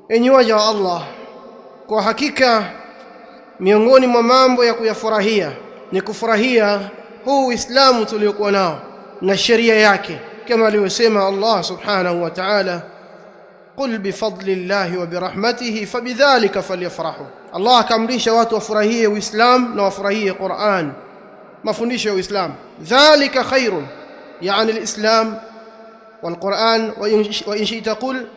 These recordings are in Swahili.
Enyi waja wa Allah, kwa hakika miongoni mwa mambo ya kuyafurahia ni kufurahia huu Uislamu tuliokuwa nao na sheria yake, kama alivyosema Allah subhanahu wa ta'ala, qul bifadlillahi wa birahmatihi fabidhalika falyafrahu. Allah akamrisha watu wafurahie Uislamu na wafurahie Qur'an, mafundisho ya Uislamu. Dhalika khairun, yani alislam والقرآن. وإن شئت قل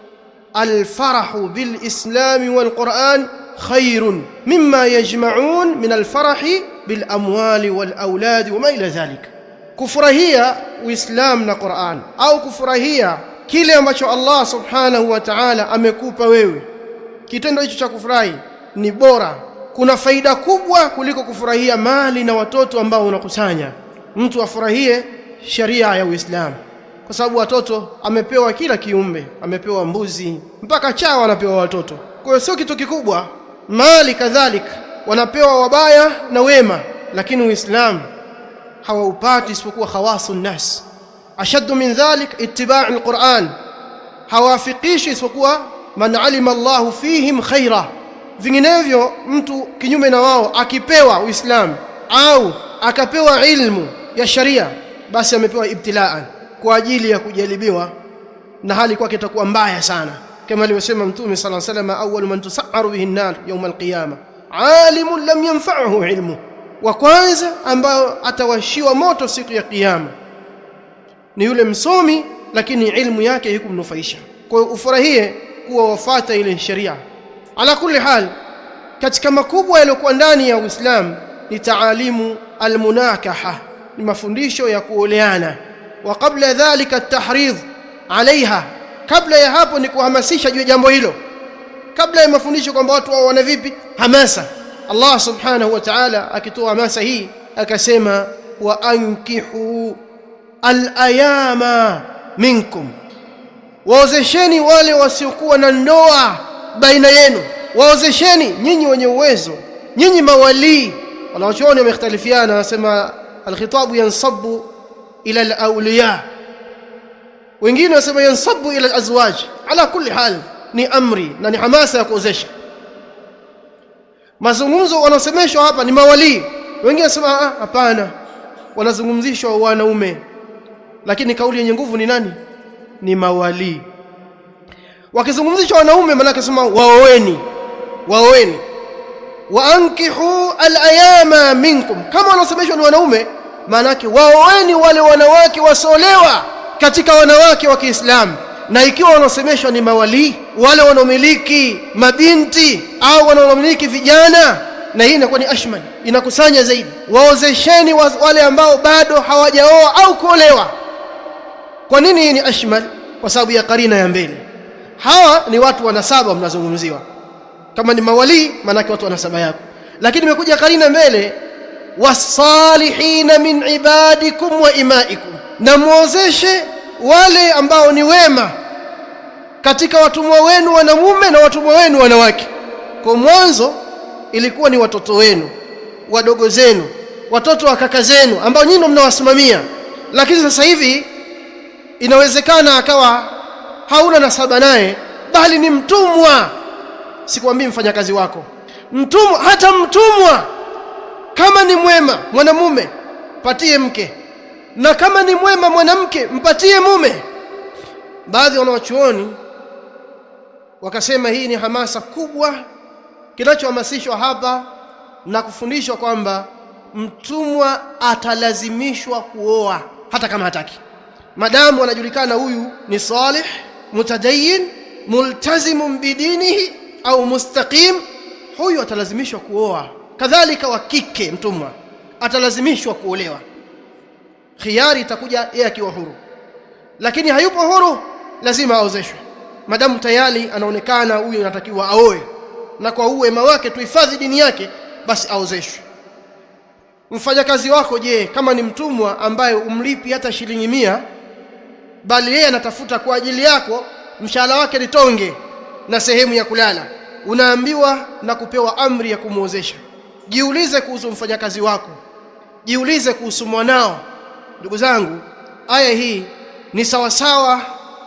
الفرح بالإسلام والقرآن خير مما يجمعون من الفرح بالأموال والأولاد وما إلى ذلك. kufurahia Uislamu na Qur'an au kufurahia kile ambacho Allah subhanahu wa ta'ala amekupa wewe, kitendo hicho cha kufurahi ni bora, kuna faida kubwa kuliko kufurahia mali na watoto ambao unakusanya. Mtu afurahie sharia ya Uislamu, kwa sababu watoto amepewa kila kiumbe, amepewa mbuzi mpaka chawa anapewa watoto. Kwa hiyo sio kitu kikubwa. Mali kadhalika wanapewa wabaya na wema, lakini Uislamu hawaupati isipokuwa khawasun nas. Ashaddu min dhalik ittiba' alquran, hawafikishi isipokuwa man alima Allahu fihim khaira. Vinginevyo mtu kinyume na wao akipewa Uislamu au akapewa ilmu ya sharia, basi amepewa ibtilaan, kwa ajili ya kujaribiwa, na hali kwake itakuwa mbaya sana, kama alivyosema Mtume sallallahu alayhi wasallam, awwal man tus'aru bihi an-nar yawm al-qiyamah alimun lam yanfa'uhu ilmu, wa kwanza ambao atawashiwa moto siku ya kiyama ni yule msomi lakini ilmu yake haikumnufaisha. Kwa hiyo ufurahie kuwa wafata ile sharia. Ala kulli hal, katika makubwa yaliyokuwa ndani ya Uislamu ni taalimu almunakaha, ni mafundisho ya kuoleana. Wa qabla dhalika at-tahridh alaiha, kabla ya hapo ni kuhamasisha juu ya jambo hilo, kabla ya mafundisho kwamba watu wao wana vipi hamasa. Allah subhanahu wa ta'ala akitoa hamasa hii akasema, wa ankihu al-ayama minkum, waozesheni wale wasiokuwa na ndoa baina yenu, waozesheni nyinyi wenye uwezo, nyinyi mawali. Wanawachuoni wamekhtalifiana, wanasema al-khitabu yansabu ila al-awliya, wengine wanasema yansabu ila al-azwaj. Ala kulli hal ni amri na ni hamasa ya kuozesha. Mazungumzo wanasemeshwa hapa ni mawali, wengine wanasema hapana, wanazungumzishwa wanaume, lakini kauli yenye nguvu ni nani? Ni mawali. Wakizungumzishwa wanaume, maana akasema waoeni, waoeni, wa ankihu al-ayama minkum. Kama wanasemeshwa ni wanaume, maana yake waoeni wale wanawake wasolewa katika wanawake wa Kiislamu. Na ikiwa wanasemeshwa ni mawali, wale wanaomiliki mabinti au wanaomiliki vijana, na hii inakuwa ni ashman, inakusanya zaidi. Waozesheni wale ambao bado hawajaoa au kuolewa. Kwa nini hii ni ashmal? Kwa sababu ya karina ya mbele. Hawa ni watu wa nasaba mnazungumziwa. Kama ni mawali, maana yake watu wa nasaba yako, lakini imekuja karina mbele, wasalihina min ibadikum wa imaikum, na muozeshe wale ambao ni wema katika watumwa wenu wanamume na watumwa wenu wanawake. Kwa mwanzo ilikuwa ni watoto wenu, wadogo zenu, watoto wa kaka zenu ambao nyinyi mnawasimamia, lakini sasa hivi inawezekana akawa hauna nasaba naye, bali ni mtumwa. Sikwambii mfanyakazi wako, mtumwa. Hata mtumwa kama ni mwema mwanamume, patie mke, na kama ni mwema mwanamke, mpatie mume. Baadhi ya wanawachuoni wakasema hii ni hamasa kubwa, kinachohamasishwa hapa na kufundishwa kwamba mtumwa atalazimishwa kuoa hata kama hataki, madamu anajulikana huyu ni salih, mutadayin, multazimun bidinihi au mustaqim, huyu atalazimishwa kuoa. Kadhalika wa kike mtumwa atalazimishwa kuolewa. Khiyari itakuja yeye akiwa huru, lakini hayupo huru, lazima aozeshwe. Madamu tayari anaonekana huyu anatakiwa aoe, na kwa uwema wake tuhifadhi dini yake, basi aozeshwe. Mfanyakazi wako, je, kama ni mtumwa ambaye umlipi hata shilingi 100, bali yeye anatafuta kwa ajili yako mshahara wake ni tonge na sehemu ya kulala, unaambiwa na kupewa amri ya kumuozesha. Jiulize kuhusu mfanyakazi wako, jiulize kuhusu mwanao. Ndugu zangu, aya hii ni sawasawa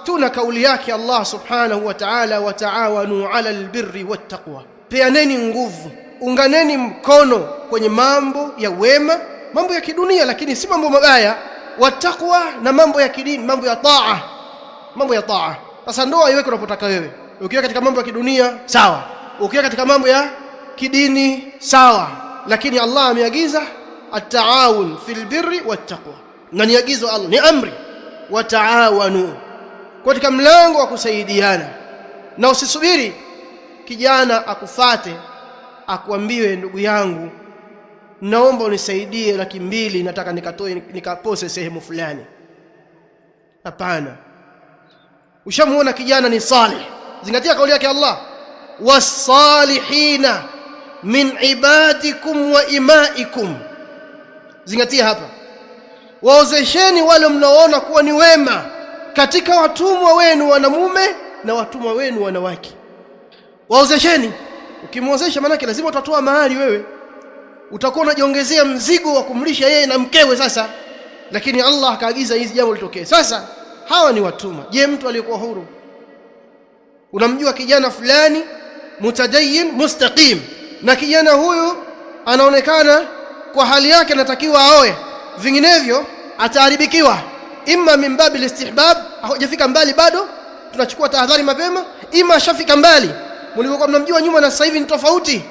tuna kauli yake Allah subhanahu wa ta'ala, wa taawanu 'ala albirri wattaqwa, peaneni nguvu, unganeni mkono kwenye mambo ya wema, mambo ya kidunia lakini si mambo mabaya, wattaqwa, na mambo ya kidini, mambo ya taa, mambo ya taa. Sasa ndoa iweke unapotaka wewe, ukiwa katika mambo ya kidunia sawa, ukiwa katika mambo ya kidini sawa, lakini Allah ameagiza at-taawun fil birri wattaqwa, na ni agizo Allah, ni amri, wa taawanu, katika mlango wa kusaidiana. Na usisubiri kijana akufate akuambiwe, ndugu yangu, naomba unisaidie 200,000, nataka nikapose sehemu fulani. Hapana. Ushamuona kijana ni salih, zingatia kauli yake Allah, was-salihina min ibadikum wa imaikum. Zingatia hapa, waozesheni wale mnaoona kuwa ni wema katika watumwa wenu wanamume na watumwa wenu wanawake. Waozesheni. Ukimwozesha maana yake lazima utatoa mahali, wewe utakuwa unajiongezea mzigo wa kumlisha yeye na mkewe. Sasa lakini Allah akaagiza hizi jambo litokee. Sasa hawa ni watumwa. Je, mtu aliyekuwa huru, unamjua kijana fulani mutadayyin mustaqim, na kijana huyu anaonekana kwa hali yake anatakiwa aoe, vinginevyo ataharibikiwa, imma min babil istihbab, hajafika mbali bado, tunachukua tahadhari mapema, ima shafika mbali, mlivyokuwa mnamjua nyuma na sasa hivi ni tofauti.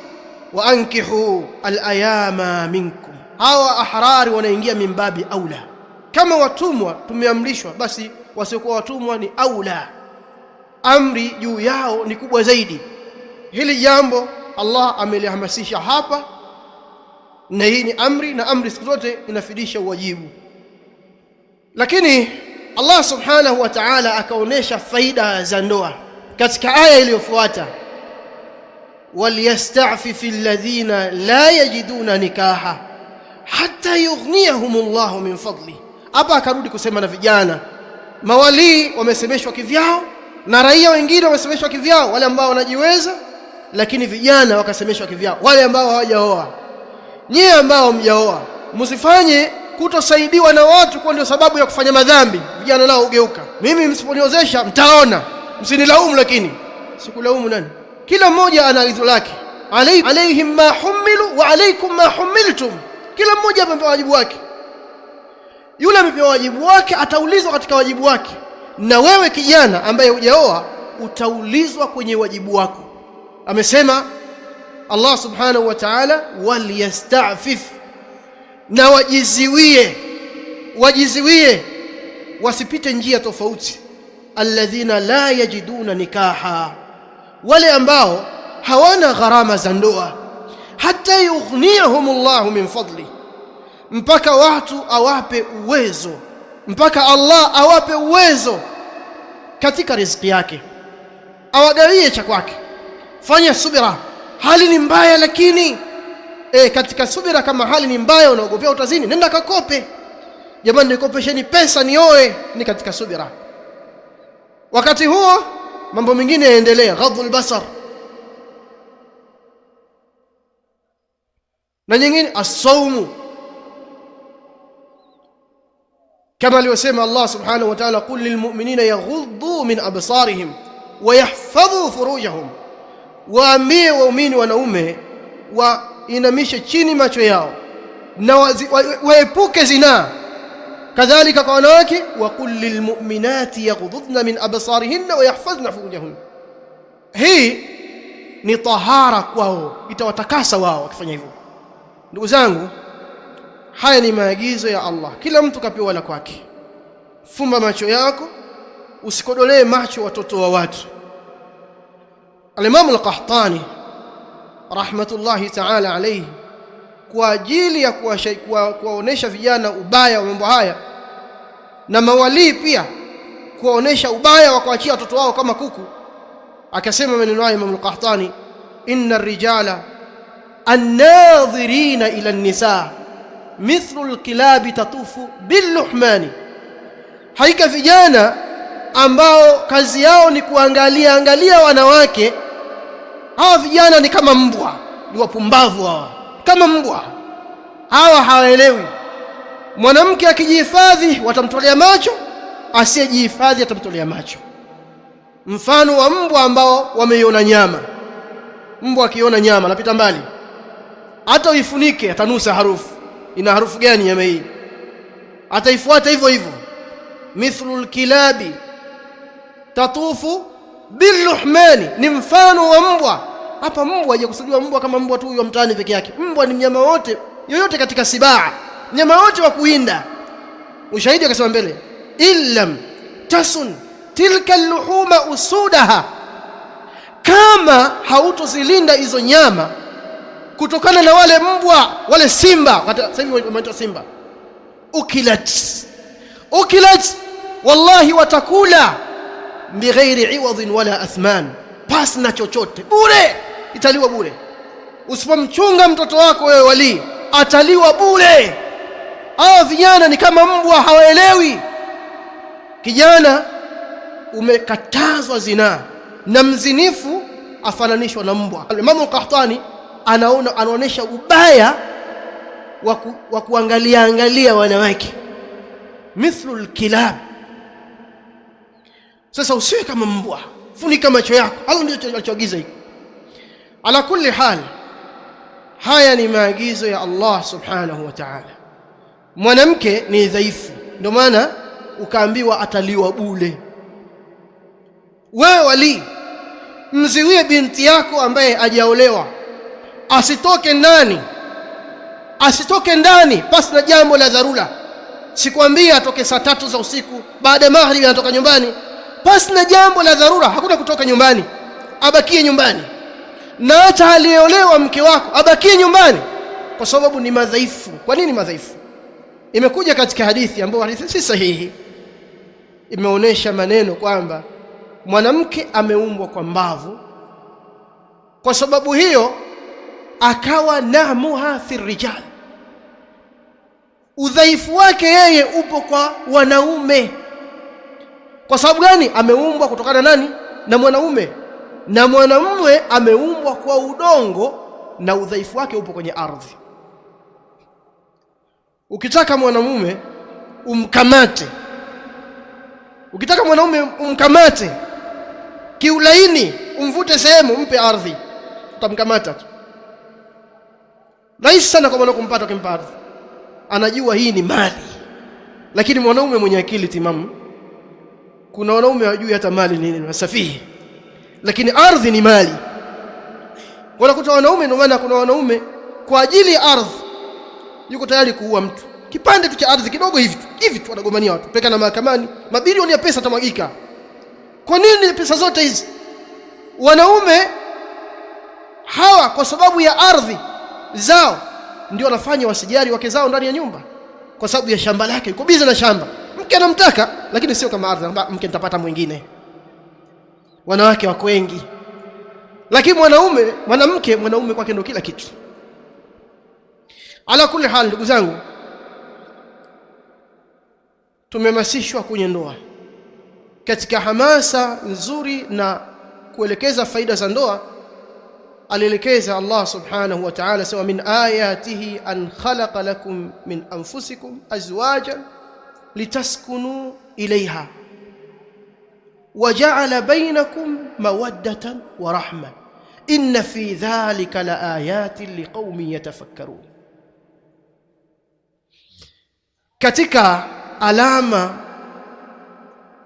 Wa ankihu al-ayama minkum, hawa ahrari wanaingia min babi aula. Kama watumwa tumeamrishwa, basi wasiokuwa watumwa ni aula, amri juu yao ni kubwa zaidi. Hili jambo Allah amelihamasisha hapa, na hii ni amri, na amri siku zote inafidisha uwajibu. Lakini Allah subhanahu wa ta'ala akaonesha faida za ndoa katika aya iliyofuata, walyastafifi alladhina la yajiduna nikaha hatta yughniyahumullahu min fadli. Hapa akarudi kusema na vijana. Mawalii wamesemeshwa kivyao na raia wengine wamesemeshwa kivyao, wale ambao wanajiweza, lakini vijana wakasemeshwa kivyao, wale ambao hawajaoa. Nyie ambao mjaoa, msifanye kutosaidiwa na watu kwa ndio sababu ya kufanya madhambi. Vijana nao ugeuka, mimi msiponiozesha mtaona, msinilaumu. Lakini sikulaumu nani? Kila mmoja ana agizo lake. Alaihim ma humilu wa alaikum ma humiltum, kila mmoja amepewa wajibu wake. Yule amepewa wajibu wake ataulizwa katika wajibu wake, na wewe kijana ambaye hujaoa utaulizwa kwenye wajibu wako. Amesema Allah subhanahu wa ta'ala, waliyastafif, na wajiziwie wasipite njia tofauti, alladhina la yajiduna nikaha, wale ambao hawana gharama za ndoa, hata yughniyahumullahu min fadli, mpaka watu awape uwezo, mpaka Allah awape uwezo katika riziki yake, awagawie cha kwake. Fanya subira, hali ni mbaya, lakini katika subira, kama hali ni mbaya unaogopea utazini, nenda kakope. Jamani, nikopesheni pesa nioe, ni katika subira. Wakati huo mambo mengine yaendelea, ghadhul basar, na nyingine as-sawmu, kama aliyosema Allah subhanahu wa ta'ala, qul lilmu'minina yaghuddu min absarihim wa yahfadhu furujahum, waambie waumini wanaume wainamishe chini macho yao na waepuke zinaa. Kadhalika kwa wanawake, wa qul lilmu'minati yaghuddna min absarihinna wa yahfazna furujahun. Hii ni tahara kwao, itawatakasa wao wakifanya hivyo. Ndugu zangu, haya ni maagizo ya Allah, kila mtu kapewa la kwake. Fumba macho yako, usikodolee macho watoto wa watu. Al-Imam al-Qahtani rahmatullahi ta'ala alayhi, kwa ajili ya kuwaonesha vijana ubaya wa mambo haya, na mawalii pia kuwaonesha ubaya wa kuachia watoto wao kama kuku, akasema maneno haya Imam al-Qahtani, inna ar-rijala an-nadhirina ila an-nisa mithlu al-kilabi tatufu bil-luhmani, haika vijana ambao kazi yao ni kuangalia wanawake, hawa vijana ni kama mbwa, ni wapumbavu hawa, kama mbwa hawa, hawaelewi. Mwanamke akijihifadhi watamtolea macho, asiyejihifadhi atamtolea macho. mfano wa mbwa ambao wameiona nyama. Mbwa akiona nyama anapita mbali, hata uifunike atanusa harufu. Ina harufu gani nyama hii? Ataifuata hivyo hivyo. Mithlul kilabi tatufu biluhmani, ni mfano wa mbwa. Hapa mbwa hajakusudiwa mbwa kama mbwa tu wa mtaani peke yake. Mbwa ni mnyama wote, yoyote katika sibaa, mnyama wote wa kuinda. Ushahidi akasema mbele, illam tasun tilka luhuma usudaha, kama hautozilinda hizo nyama kutokana na wale mbwa, wale simba, sasa hivi wanaitwa simba, ukilat wallahi watakula bighairi iwadhin wala athman, pas na chochote, bure, italiwa bure. Usipomchunga mtoto wako wewe wali, ataliwa bure. Hao vijana ni kama mbwa, hawaelewi. Kijana umekatazwa zinaa na mzinifu afananishwa na mbwa. Imam al-Qahtani anaonesha ubaya wa kuangalia wanawake, mithlul kilab. Sasa usiwe kama mbwa, funika macho yako. Allah ndio alichoagiza hiki. Ala kulli hal, haya ni maagizo ya Allah subhanahu wa ta'ala. Mwanamke ni dhaifu, ndio maana ukaambiwa ataliwa bure. Wewe wali, mziwie binti yako ambaye hajaolewa asitoke ndani pasi na jambo la dharura. Sikwambia atoke saa 3 za usiku, baada ya maghrib anatoka nyumbani pasi na jambo la dharura. Hakuna kutoka nyumbani, abakie nyumbani. Na hata aliolewa mke wako abakie nyumbani, kwa sababu ni madhaifu. Kwa nini madhaifu? Imekuja katika hadithi ambayo hadithi si sahihi, imeonesha maneno kwamba mwanamke ameumbwa kwa mbavu, kwa sababu hiyo akawa namuha fi rijal, udhaifu wake yeye upo kwa wanaume. Kwa sababu gani? Ameumbwa kutokana nani? Na mwanaume, na mwanamume ameumbwa kwa udongo na udhaifu wake upo kwenye ardhi. Ukitaka mwanamume umkamate, ukitaka mwanaume umkamate kiulaini, umvute sehemu, mpe ardhi, utamkamata tu. Rahisi sana kwa mwanaume kumpata, ukimpa ardhi anajua hii ni mali. Lakini mwanaume mwenye akili timamu, kuna wanaume hawajui hata mali ni nini, wasafihi, lakini ardhi ni mali. Unakuta wanaume, ndio maana kuna wanaume kwa ajili ya ardhi yuko tayari kuua mtu. Kipande tu cha ardhi kidogo hivi tu anagombania watu, peka na mahakamani, mabilioni ya pesa tamwagika. Kwa nini pesa zote hizi? Wanaume hawa kwa sababu ya ardhi zao ndio wanafanya wasijari wake zao ndani ya nyumba, kwa sababu ya shamba lake, yuko bize na shamba. Mke anamtaka, lakini sio kama ardhi, mke nitapata mwingine. Wanawake wako wengi, lakini mwanaume kwake ndio kila kitu. Ala kulli hal, ndugu zangu, tumehamasishwa kwenye ndoa. Katika hamasa nzuri na kuelekeza faida za ndoa, alielekeza Allah subhanahu wa ta'ala, sawa min ayatihi an khalaqa lakum min anfusikum azwajan litaskunu ilayha wa ja'ala bainakum mawaddatan wa rahma inna fi dhalika la ayatin liqaumin yatafakkarun. Katika alama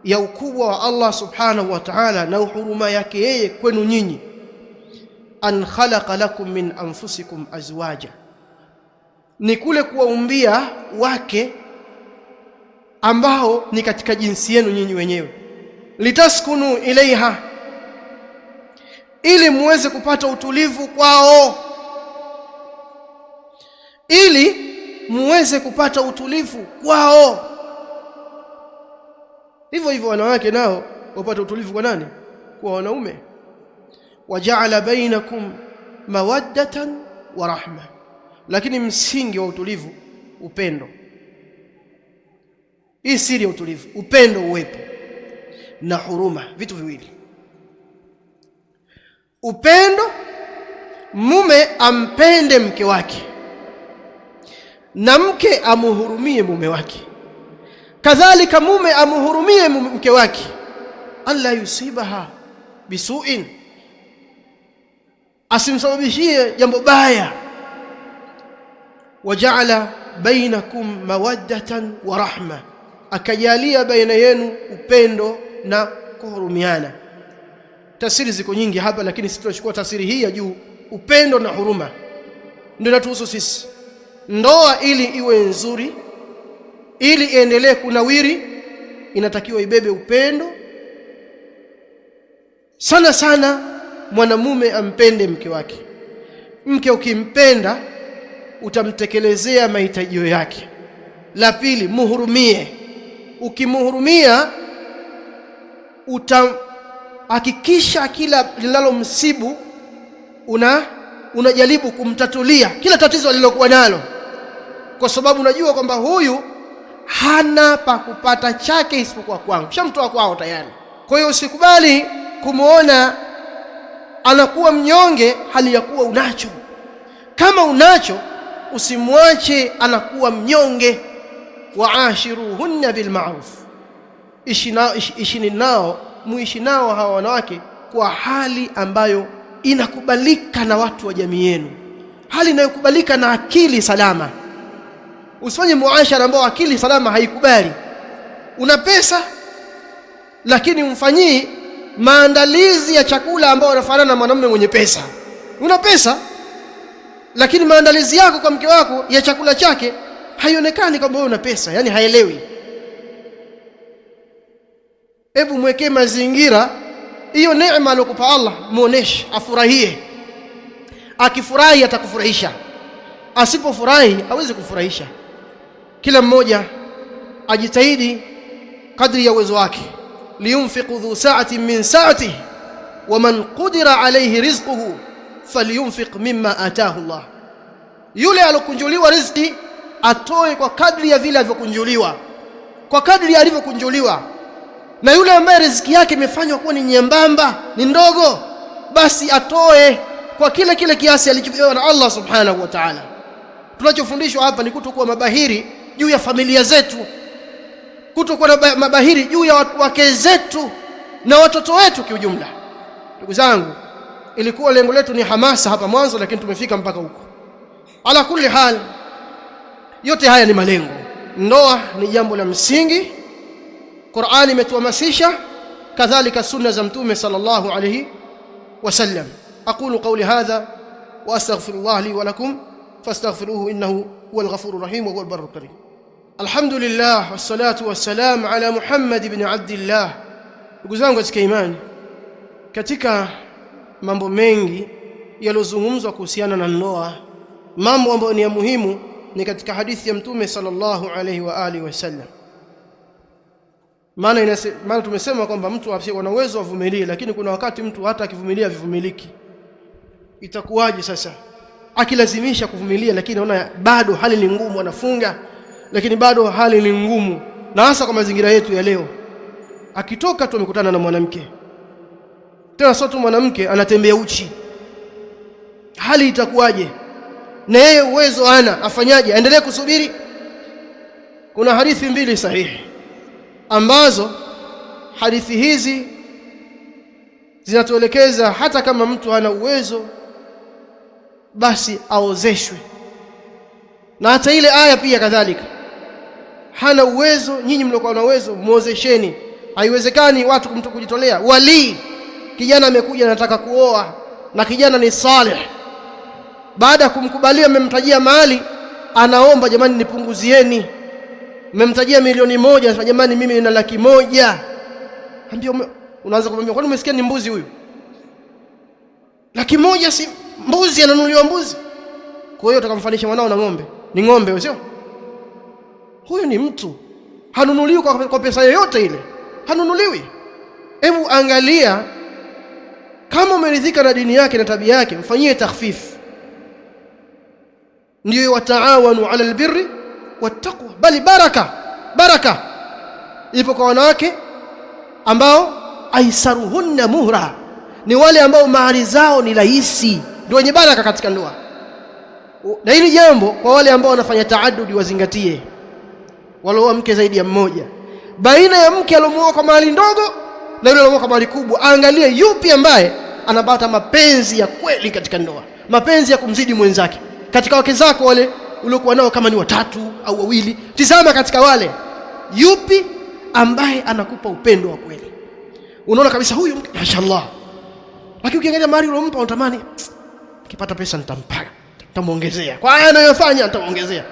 ya ukubwa wa Allah subhanahu wa ta'ala na huruma yake yeye kwenu nyinyi, an khalaqa lakum min anfusikum azwaja, ni kule kuwaumbia wake ambao ni katika jinsi yenu nyinyi wenyewe, litaskunu ilaiha, ili muweze kupata utulivu kwao, ili muweze kupata utulivu kwao. Hivyo hivyo wanawake nao wapata utulivu kwa nani? Kwa wanaume. Waja'ala bainakum mawaddatan wa rahma, lakini msingi wa utulivu upendo. Hii siri ya utulivu, upendo uwepo na huruma, vitu viwili. Upendo, mume ampende mke wake na mke amuhurumie mume wake. Kadhalika mume amuhurumie mke wake, alla yusibaha bisu'in, asimsababishie jambo baya. Waja'ala bainakum mawaddatan wa rahma, akajalia baina yenu upendo na kuhurumiana. Tafsiri ziko nyingi hapa, lakini sisi tunachukua tafsiri hii ya juu, upendo na huruma ndio inatuhusu sisi. Ndoa ili iwe nzuri, ili iendelee kunawiri, inatakiwa ibebe upendo sana sana. Mwanamume ampende mke wake. Mke ukimpenda utamtekelezea mahitaji yake. La pili, muhurumie. Ukimhurumia utahakikisha kila linalomsibu unajaribu kumtatulia kila tatizo alilokuwa nalo, kwa sababu unajua kwamba huyu hana pa kupata chake isipokuwa kwangu, shamtoa kwao tayari. Kwa hiyo usikubali kumuona anakuwa mnyonge hali ya kuwa unacho. Kama unacho, usimwache anakuwa mnyonge. Waashiruhunna bilma'ruf, muishi nao hawa wanawake kwa hali ambayo inakubalika na watu wa jamii yenu, hali inayokubalika na akili salama. Usifanye muashara ambao akili salama haikubali. Una pesa lakini umfanyii maandalizi ya chakula ambao yanafanana na mwanamume mwenye pesa. Una pesa lakini maandalizi yako kwa mke wako ya chakula chake haionekani kwamba wewe una pesa, yani haelewi. Hebu mwekee mazingira hiyo neema aliyokupa Allah, muoneshe afurahie. Akifurahi atakufurahisha, asipofurahi hawezi kufurahisha. Kila mmoja ajitahidi kadri ya uwezo wake. Liyunfiqu dhu sa'atin min sa'atihi wa man qudira alayhi rizquhu falyunfiq mimma ataahu Allah. Yule alokunjuliwa riziki atoe kwa kadri ya vile alivyokunjuliwa, kwa kadri alivyokunjuliwa. Na yule ambaye riziki yake imefanywa kuwa ni nyembamba, ni ndogo, basi atoe kwa kile kiasi alichopewa na Allah subhanahu wa ta'ala. Tunachofundishwa hapa ni kutokuwa mabahiri juu ya familia zetu, kutokuwa mabahiri juu ya wake zetu na watoto wetu kiujumla. Ndugu zangu, ilikuwa lengo letu ni hamasa hapa mwanzo, lakini tumefika mpaka huko. Ala kulli hal, yote haya ni malengo. Ndoa ni jambo la msingi. Qur'ani imetuhamasisha, kadhalika sunna za Mtume sallallahu alayhi wasallam. Aqulu qawli hadha wa astaghfirullah li wa lakum fastaghfiruhu innahu huwal ghafurur rahim wa huwal barrul karim. Alhamdulillah wassalatu wassalam ala Muhammad ibn Abdillah. Ndugu zangu katika imani, katika mambo mengi yaliyozungumzwa kuhusiana na ndoa, mambo ambayo ni ya muhimu ni katika hadithi ya Mtume sallallahu alayhi wa alihi wasallam. Maana tumesema kwamba mtu ana uwezo avumilie, lakini kuna wakati mtu hata akivumilia vivumiliki. Itakuwaje sasa akilazimisha kuvumilia, lakini anaona bado hali ni ngumu, anafunga lakini bado hali ni ngumu? Na hasa kwa mazingira yetu ya leo, akitoka tu amekutana na mwanamke, tena sio tu mwanamke, anatembea uchi, hali itakuwaje? Na yeye uwezo ana, afanyaje? Aendelee kusubiri? Kuna hadithi mbili sahihi ambazo hadithi hizi zinatuelekeza hata kama mtu hana uwezo basi aozeshwe. Na hata ile aya pia kadhalika, hana uwezo, nyinyi mliokuwa na uwezo muozesheni. Haiwezekani watu mtu kujitolea. Wali kijana amekuja anataka kuoa na kijana ni salih, baada ya kumkubalia mmemtajia mali, anaomba jamani nipunguzieni. Mmemtajia milioni moja, sasa jamani mimi nina 100,000. Ambia unaanza kumwambia kwani umesikia ni mbuzi huyu? 100,000 si mbuzi, ananunuliwa mbuzi. Kwa hiyo utakamfanisha mwanao na ng'ombe? Ni ng'ombe sio? Huyu ni mtu, hanunuliwi kwa pesa yoyote ile, hanunuliwi. Hebu angalia, kama umeridhika na dini yake na tabia yake, mfanyie takhfif. Ndio wataawanu ala albirri wattaqwa, bali baraka ipo kwa wanawake ambao aisaruhunna muhra, ni wale ambao mahari zao ni rahisi, ndio wenye baraka katika ndoa. Na hili jambo kwa wale ambao wanafanya taaddudi wazingatie, walioa mke zaidi ya mmoja. Baina ya mke aliomuoa kwa mahari ndogo na yule aliyemwoa mali kubwa, aangalie yupi ambaye anapata mapenzi ya kweli katika ndoa, mapenzi ya kumzidi mwenzake. Katika wake zako wale uliokuwa nao, kama ni watatu au wawili, tizama katika wale yupi ambaye anakupa upendo wa kweli. Unaona kabisa huyu mashaallah, lakini ukiangalia mali ulompa unatamani nikipata pesa nitamuongezea, kwa haya anayofanya nitamuongezea.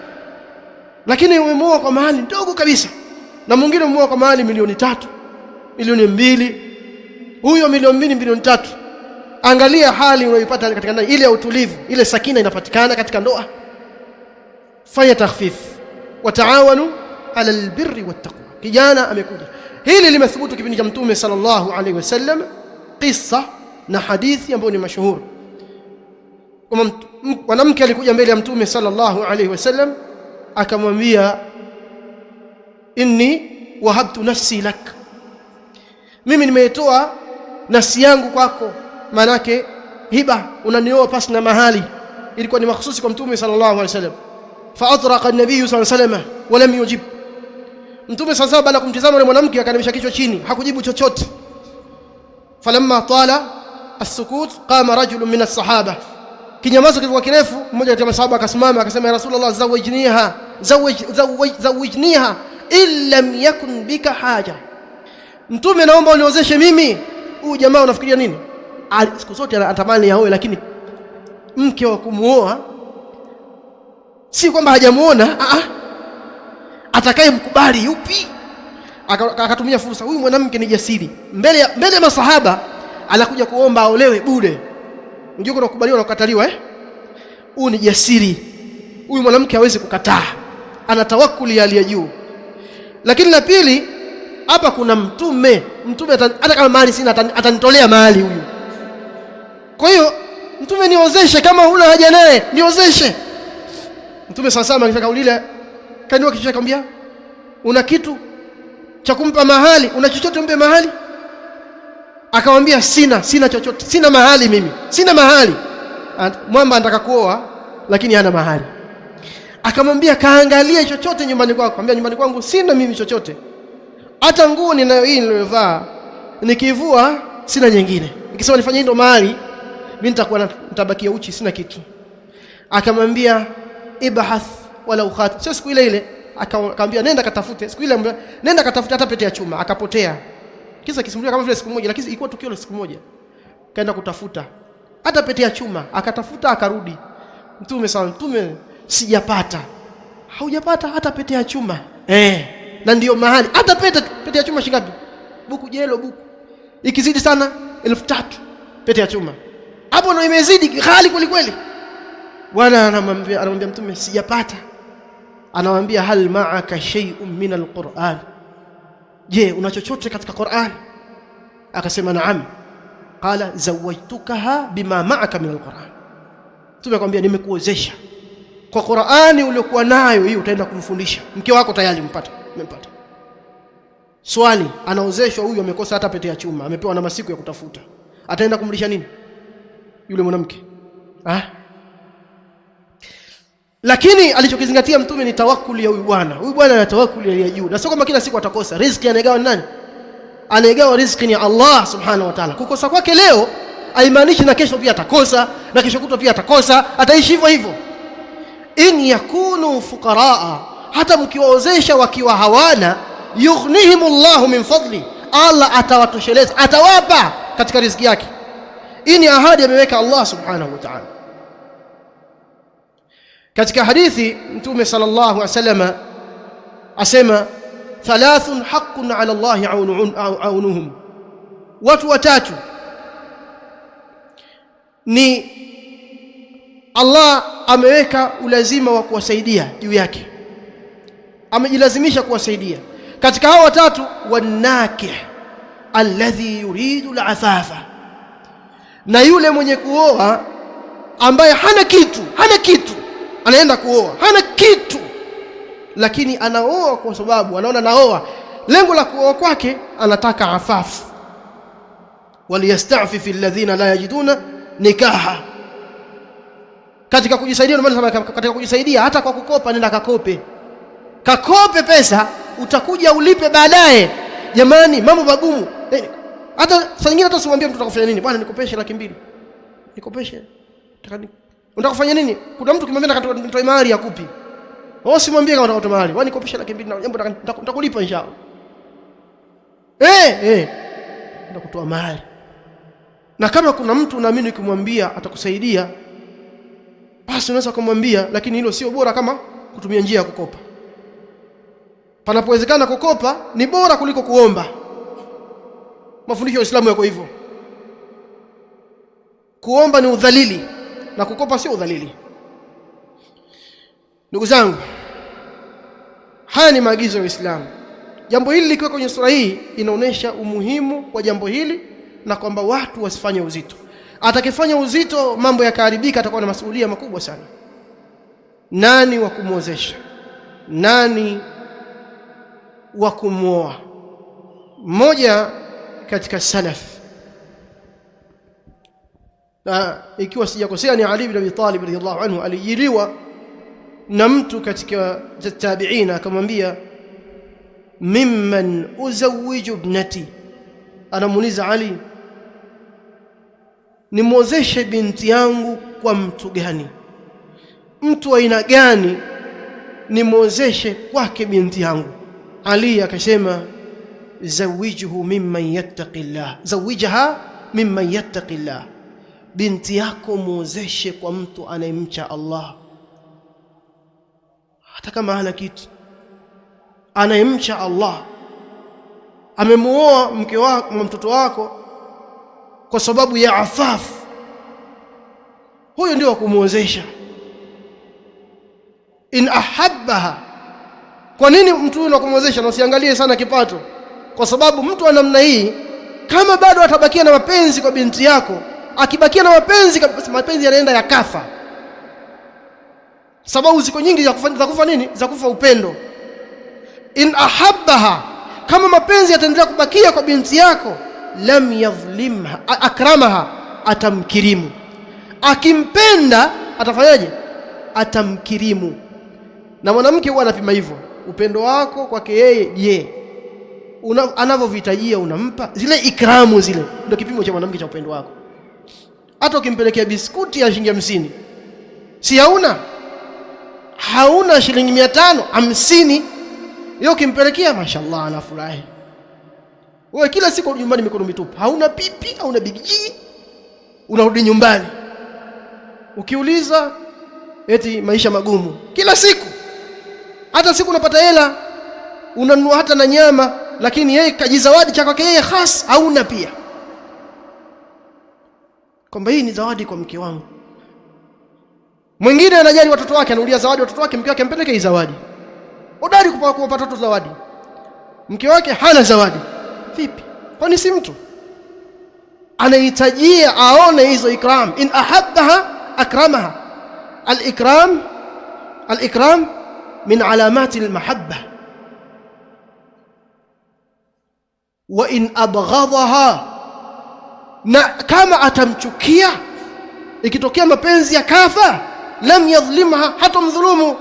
Lakini umemwoa kwa mahali ndogo kabisa, na mwingine umemwoa kwa mahali milioni 3, milioni 2, huyo milioni 2, milioni 3. Angalia hali unayoipata katika ndani, ile ya utulivu, ile sakina inapatikana katika ndoa. Fanya takhfif, wataawanu ala albirri wattaqwa. Kijana amekuja, hili limethubutu kipindi cha Mtume sallallahu alaihi wasallam, qissa na hadithi ambayo ni mashuhuri. Mwanamke alikuja mbele ya Mtume sallallahu alaihi wasallam akamwambia, inni wahabtu nafsi lak, mimi nimetoa nafsi yangu kwako. Manake hiba, unanioa pasi na mahali. Ilikuwa ni mahsusi kwa Mtume sallallahu alaihi wasallam. Fa atraqa an-nabiy sallallahu alaihi wasallam wa lam yujib. Mtume sallallahu baada kumtazama yule mwanamke akanamisha kichwa chini, hakujibu chochote. Falamma tala as-sukut qama rajulun min as-sahaba, kinyamazo kilikuwa kirefu, mmoja kati ya masahaba akasimama akasema, ya Rasulullah, zawijniha in lam yakun bika haja. Mtume, naomba uniozeshe mimi. Huyu jamaa unafikiria nini? Siku zote anatamani aoe, lakini mke wa kumuoa si kwamba hajamuona, atakaye mkubali yupi. Akatumia fursa, huyu mwanamke ni jasiri, mbele ya masahaba anakuja kuomba aolewe bure. Unajua kuna kukubaliwa na kukataliwa, huyu ni jasiri, huyu mwanamke hawezi kukataa, ana tawakkuli ya juu. Lakini la pili, hapa kuna mtume hata kama mali sina atanitolea mali huyu. Kwa hiyo mtume, niozeshe, kama huna haja naye niozeshe. Mtume sasa akifika ulile kanua kichwa akamwambia, una kitu cha kumpa mahali? Una chochote umpe mahali? Akamwambia, sina chochote, sina mahali, mimi sina mahali. Mwamba anataka kuoa lakini hana mahali. Akamwambia, kaangalia chochote nyumbani kwako. Akamwambia, nyumbani kwangu sina mimi chochote, hata nguo ninayo hii niliyovaa, nikivua sina nyingine, nikisema nifanye ndo mahali mimi nitabakia uchi, sina kitu. Akamwambia, ibhath wala khat. Sio siku ile akamwambia, nenda katafute. Siku ile nenda katafute hata pete ya chuma. Akapotea. Kisa kisimulia kama vile siku moja, lakini ilikuwa tukio la siku moja. Kaenda kutafuta hata pete ya chuma, akatafuta akarudi. Mtume, sijapata. Haujapata hata pete ya chuma? Na ndio mahali. Hata pete ya chuma shingapi? Buku jelo, buku ikizidi sana 3,000 pete ya chuma. Hapo ndio imezidi ghali kweli kweli. Bwana anamwambia Mtume, sijapata. Anamwambia, hal ma'aka shay'un min al-Qur'an, je, una chochote katika Qur'an? Akasema, naam. Qala zawajtukaha bima ma'aka min al-Qur'an. Mtume akamwambia, nimekuozesha kwa Qur'ani uliokuwa nayo, hii utaenda kumfundisha mke wako, tayari umempata. Swali, anaozeshwa huyu, amekosa hata pete ya chuma, amepewa na masiku ya kutafuta, ataenda kumlisha nini yule mwanamke? Lakini alichokizingatia Mtume ni tawakkuli ya huyu bwana. Huyu bwana ana tawakkuli ya juu, na sio kama kila siku atakosa riziki. Anayegawa nani? Anayegawa riziki ni Allah subhanahu wa ta'ala. Kukosa kwake leo haimaanishi na kesho pia atakosa, na kesho kutwa pia atakosa, ataishi hivyo hivyo. In yakunu fuqaraa, hata mkiwaozesha wakiwa hawana, yughnihimullahu min fadli, Allah atawatosheleza, atawapa katika riziki yake. Hii ni ahadi ameweka Allah subhanahu wa ta'ala. Katika hadithi Mtume sallallahu alaihi wasallam asema, thalathun haqqun ala Allah aunuhum, watu watatu ni Allah ameweka ulazima wa kuwasaidia juu yake, amejilazimisha kuwasaidia. Katika hao watatu, wanakih alladhi yuridu al-afafa, na yule mwenye kuoa ambaye hana kitu anaenda kuoa, hana kitu, lakini anaoa kwa sababu anaona naoa, lengo la kuoa kwake anataka afafu. Waliyasta'fifi alladhina la yajiduna nikaha. Katika kujisaidia, katika kujisaidia hata kwa kukopa, nenda kakope pesa, utakuja ulipe baadaye. Jamani, mambo magumu. Hata saa nyingine hata usimwambie mtu utakufanya nini, bwana nikopeshe 200,000. Nikopeshe. Unataka kufanya nini? Kuna mtu kimwambia nataka nitoe mahari yakupi. Wewe usimwambie kama unataka kutoa mahari. Bwana nikopeshe 200,000 na jambo nitakulipa inshallah. Ndio kutoa mahari. Na kama kuna mtu unaamini ukimwambia atakusaidia, basi unaweza kumwambia, lakini hilo sio bora kama kutumia njia ya kukopa. Panapowezekana kukopa ni bora kuliko kuomba. Mafundisho ya Uislamu yako hivyo. Kuomba ni udhalili na kukopa sio udhalili. Ndugu zangu, haya ni maagizo ya Uislamu. Jambo hili likiwa kwenye sura hii inaonesha umuhimu wa jambo hili na kwamba watu wasifanye uzito. Atakifanya uzito mambo yakaharibika, atakuwa na masuhulia makubwa sana. Nani wa kumwozesha? Nani wa kumwoa? Mmoja katika salaf, na ikiwa sijakosea ni Ali ibn Abi Talib radhiyallahu anhu, alijiliwa na mtu katika tabi'ina akamwambia, mimman uzawiju ibnati, anamuuliza Ali, nimwozeshe binti yangu kwa mtu gani? Mtu aina gani nimwozeshe kwake binti yangu? Ali akasema, zawijuhu mimman yattaqillah, zawijaha mimman yattaqillah, binti yako muozeshe kwa mtu anayemcha Allah. Hata kama hana kitu, anayemcha Allah. Amemuoa mke wako, mtoto wako kwa sababu ya afafu, huyo ndio kumuozesha. In ahabbaha, kwa nini mtu huyo kumuozesha? Na usiangalie sana kipato, kwa sababu mtu wa namna hii kama bado atabakia na mapenzi kwa binti yako, akibakia na mapenzi yanaenda yakafa. Sababu ziko nyingi za kufa nini? Za kufa upendo. In ahabbaha, kama mapenzi yataendelea kubakia kwa binti yako, lam yadhlimha akramaha, atamkirimu. Akimpenda atafanyaje? Atamkirimu. Na mwanamke huwa anapima hivyo, upendo wako kwake yeye, je, anavyovitajia unampa? Zile ikramu zile ndio kipimo cha mwanamke cha upendo wako. Hata ukimpelekea biskuti ya shilingi 50, si hauna shilingi 550, yeye ukimpelekea mashaallah anafurahi. Wewe kila siku nyumbani mikono mitupu, hauna pipi, hauna bigiji, unarudi nyumbani ukiuliza eti maisha magumu kila siku. Hata siku unapata hela unanunua hata na nyama, lakini yeye kajizawadi cha kwake yeye khas hauna pia, kwamba hii ni zawadi kwa mke wangu. Mwingine anajali watoto wake, anunulia zawadi watoto wake, mke wake ampeleke hii zawadi. Hodari kuwapa watoto zawadi, mke wake hana zawadi. Vipi? Kwani si mtu anahitajia aone hizo ikram? In ahabbaha akramaha. Al-ikram min alamati al-mahabba. Wa in abghadaha, na kama atamchukia, ikitokea mapenzi ya kafa, lam yadhlimha, hatamdhulumu.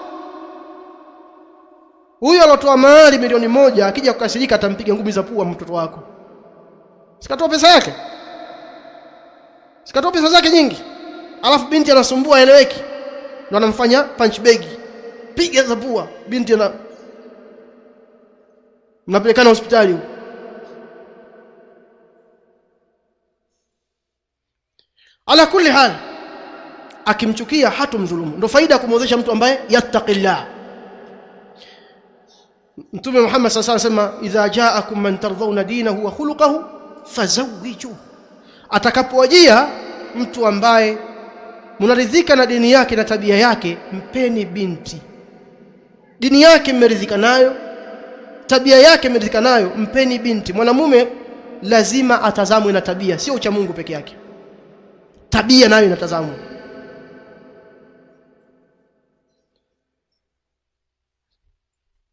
Huyo alotoa mahari milioni 1 akija kukasirika atampiga ngumi za pua mtoto wako. Sikatoa pesa yake, sikatoa pesa zake nyingi, alafu binti anasumbua eleweki, ndio anamfanya punch bag, piga za pua binti, mnapelekana hospitali huko. Ala kulli hal, akimchukia hatumdhulumu. Ndio faida ya kumwozesha mtu ambaye yattaqillah. Mtume Muhammad sallallahu alayhi wasallam, idha ja'akum man tardhauna dinahu wa khuluquhu fazawwijuhu, atakapowajia mtu ambaye mnaridhika na dini yake na tabia yake, mpeni binti. Dini yake mmeridhika nayo, tabia yake mmeridhika nayo, mpeni binti. Mwanamume lazima atazamwe na tabia, sio ucha Mungu peke yake, tabia nayo inatazamwa.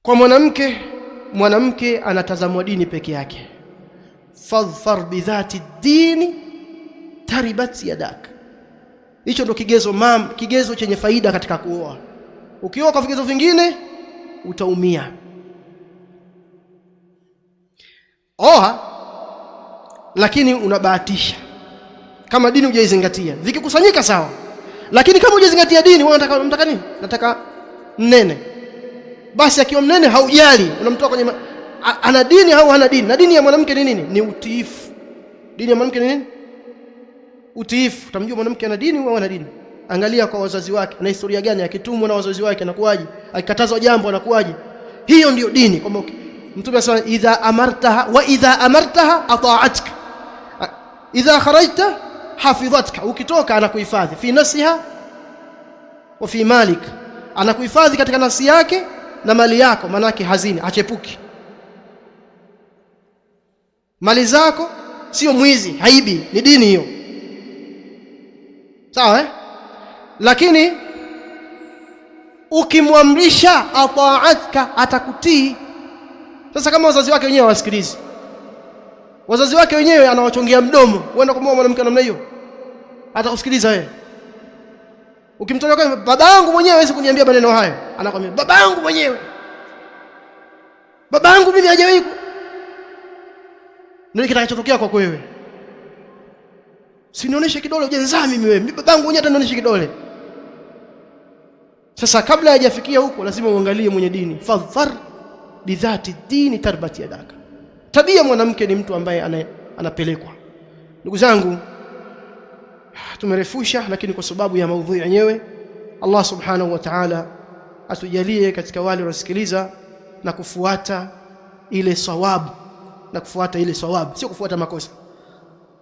Kwa mwanamke anatazamwa dini peke yake. Fadhfar bidhati dini taribat yadak. Hicho ndo kigezo chenye faida katika kuoa. Ukioa kwa vigezo vingine utaumia. Oa lakini unabahatisha kama dini hujaizingatia. Vikikusanyika sawa, lakini kama hujazingatia dini, wewe unataka nini? Nataka mnene. Basi akiwa mnene haujali, unamtoa kwenye ana dini au hana dini. Na dini ya mwanamke ni nini? Ni utiifu. Dini ya mwanamke ni nini? Utiifu. Utamjua mwanamke ana dini au hana dini? Angalia kwa wazazi wake, ana historia gani, akitumwa na wazazi wake anakuwaje, akikatazwa jambo anakuwaje. Hiyo ndiyo dini. Kwamba Mtume anasema idha amartaha ata'atka, idha kharajta hafidhatka, ukitoka anakuhifadhi fi nafsiha wa fi malik, anakuhifadhi katika nafsi yake na mali yako, manake hazini, achepuki mali zako. Sio mwizi, haibi, ni dini hiyo, sawa Lakini ukimwamrisha ata'atka, atakutii. Sasa kama wazazi wake wenyewe hawasikilizi, wazazi wake wenyewe anawachongea mdomo, uenda kumwoa mwanamke namna hiyo, atakusikiliza wewe? Ukimtolea kwa baba yangu mwenyewe hawezi kuniambia maneno hayo, anakwambia baba yangu mwenyewe, baba yangu mimi hajawahi. Ndio kitakachotokea kwa wewe. Sinionyeshe kidole ujenzaa mimi wewe, baba yangu mwenyewe atanionyesha kidole. Sasa kabla hajafikia huko, lazima uangalie mwenye dini. Fadhfar bidhati dini tarbati yadaka. Tabia mwanamke ni mtu ambaye anapelekwa. Ndugu zangu, tumerefusha, lakini kwa sababu ya maudhui yenyewe, Allah subhanahu wa ta'ala atujalie katika wale wanasikiliza na kufuata ile sawabu, sio kufuata makosa.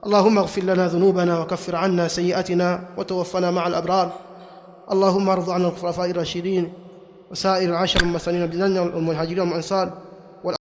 Allahumma ighfir lana dhunubana wa kaffir 'anna sayyi'atina wa tawaffana ma'al abrar. Allahumma arḍi 'anna al-khulafa'ir rashidin wa sa'ir al-'ashar al-mursalin bil-janna wal muhajirin wal ansar.